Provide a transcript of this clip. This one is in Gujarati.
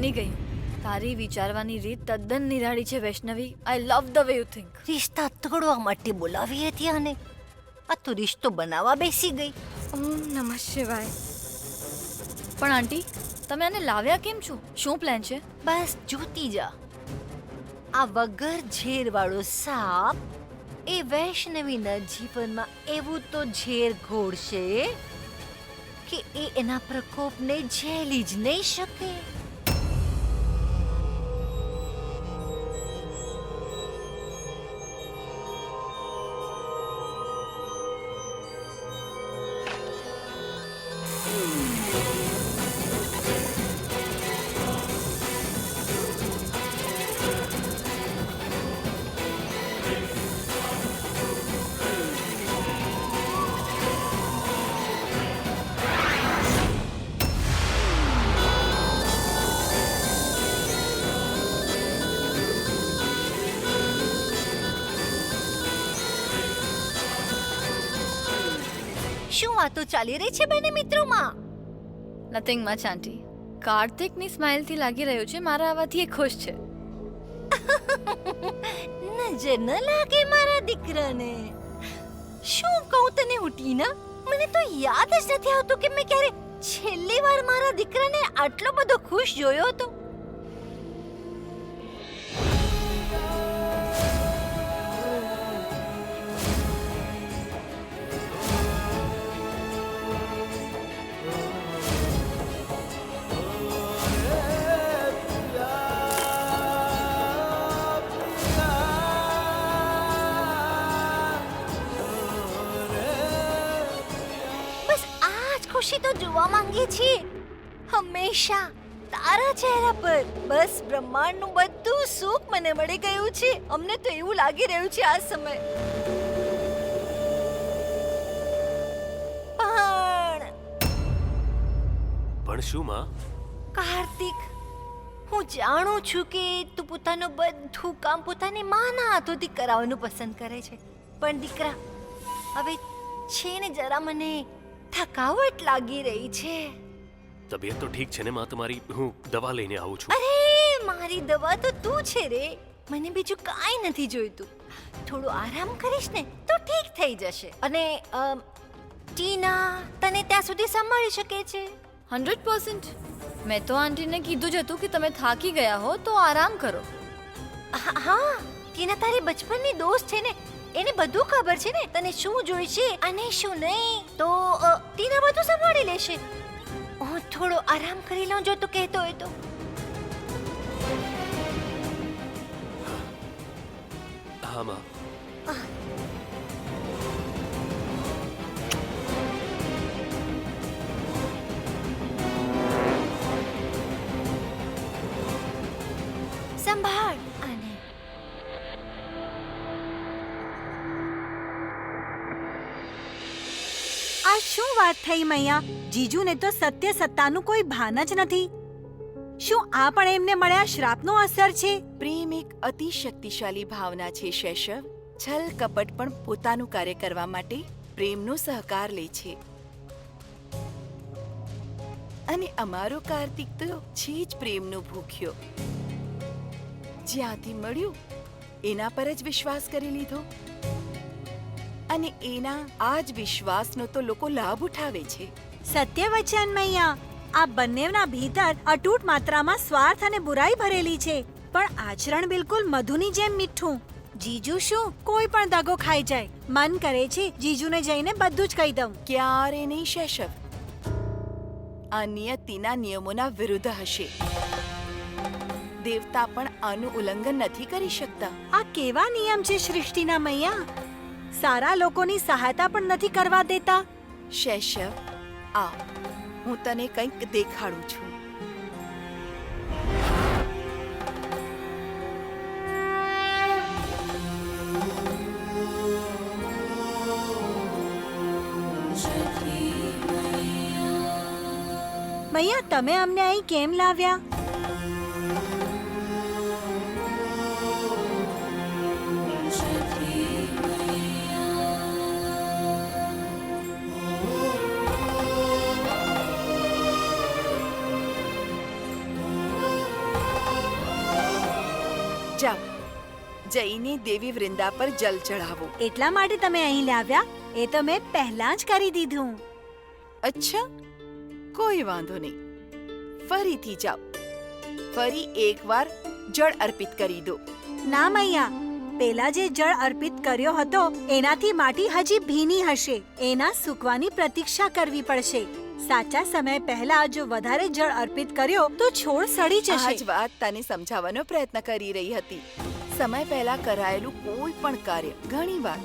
માની ગઈ. તારી વિચારવાની રીત તદ્દન નિરાળી છે Vaishnavi. I love the way you think. રિશ્તા તોડવા માટે બોલાવી હતી આને. આ તો રિશ્તો બનાવવા બેસી ગઈ. ઓમ નમઃ શિવાય. પણ આંટી, તમે આને લાવ્યા કેમ છો? શું પ્લાન છે? બસ જોતી જા. આ વગર ઝેરવાળો સાપ એ વૈષ્ણવીના જીવનમાં એવું તો ઝેર ઘોળશે કે એ એના પ્રકોપને ઝેલી જ નહીં શકે. શું વાતો ચાલી રહી છે બંને મિત્રોમાં? નથિંગ મચ આંટી. કાર્તિકની સ્માઇલથી લાગી રહ્યું છે મારા આવવાથી એ ખુશ છે. નજર ન લાગે મારા દીકરાને. શું કહું તને ઉટીના? મને તો યાદ જ નથી આવતું કે મેં ક્યારે છેલ્લી વાર મારા દીકરાને આટલો બધો ખુશ જોયો હતો. ખુશી તો જોવા માંગીએ છીએ હંમેશા તારા ચહેરા પર. બસ બ્રહ્માંડનું બધું સુખ મને મળી ગયું છે. અમને તો એવું લાગી રહ્યું છે આ સમય. પણ શું માં? કાર્તિક, હું જાણું છું કે તું પોતાનું બધું કામ પોતાની માના હાથોથી કરાવવાનું પસંદ કરે છે, પણ દીકરા હવે છે ને જરા મને થકાવટ લાગી રહી છે. તબિયત તો ઠીક છે ને માં તમારી? હું દવા લઈને આવું છું. અરે મારી દવા તો તું છે રે. મને બીજું કાંઈ નથી જોઈતું. થોડો આરામ કરીશ ને તો ઠીક થઈ જશે. અને ટીના તને ત્યાં સુધી સંભાળી શકે છે. 100%. મેં તો આંટીને કીધું જ હતું કે તમે થાકી ગયા હો તો આરામ કરો. હા, ટીના તારી બચપનની દોસ્ત છે ને, એને બધું ખબર છે ને તને શું જોઈશે અને શું નહીં. તો ટીના બધું સંભાળી લેશે. હું થોડો આરામ કરી લઉં જો તું કહેતો હોય તો. હા માં. સંભાળ આને. આ શું વાત થઈ મૈયા? જીજુને તો સત્ય સત્તાનું કોઈ ભાન જ નથી. શું આ પણ એમને મળ્યા શ્રાપનો અસર છે? પ્રેમ એક અતિ શક્તિશાળી ભાવના છે શૈશવ. છલ કપટ પણ પોતાનું કાર્ય કરવા માટે પ્રેમનો સહકાર લે છે. અને અમારો કાર્તિક તો છે જ પ્રેમનો ભૂખ્યો. જ્યાંથી મળ્યું એના પર જ વિશ્વાસ કરી લીધો અને એના આ જ વિશ્વાસનો તો લોકો લાભ ઉઠાવે છે. સત્ય વચન મૈયા, આ બંનેના ભીતર અટૂટ માત્રામાં સ્વાર્થ અને બુરાઈ ભરેલી છે, પણ આચરણ બિલકુલ મધુની જેમ મીઠું. જીજુ શું કોઈ પણ દગો ખાઈ જાય. મન કરે છે જીજુને જઈને બધું જ કહી દઉં. ક્યારે નહીં શૈશવ. આ નિયતિના નિયમોના વિરુદ્ધ હશે. દેવતા પણ આનું ઉલ્લંઘન નથી કરી શકતા. આ કેવા નિયમ છે સૃષ્ટિના મૈયા? સારા લોકોની સહાયતા પણ નથી કરવા દેતા. શૈશવ, આ હું તને કંઈક દેખાડું છું. મૈયા, તમે અમને અહીં કેમ લાવ્યા? જાઓ જઈને દેવી વૃંદા પર જલ ચઢાવો. એટલા માટે તમે અહીં લાવ્યા? એ તો મેં પહેલા જ કરી દીધું. અચ્છા, કોઈ વાંધો નહીં. ફરીથી જાઓ. ફરી એકવાર જળ અર્પિત કરી દો. ના મૈયા, પેલા જે જળ અર્પિત કર્યો હતો એનાથી માટી હજી ભીની હશે. એના સૂકવાની પ્રતીક્ષા કરવી પડશે. સાચા સમય પહેલા જો વધારે જળ અર્પિત કર્યો તો છોડ સડી આ જશે. જ વાત તને સમજાવવાનો પ્રયત્ન કરી રહી હતી. સમય પહેલા કરાયેલું કોઈ પણ કાર્ય ઘણીવાર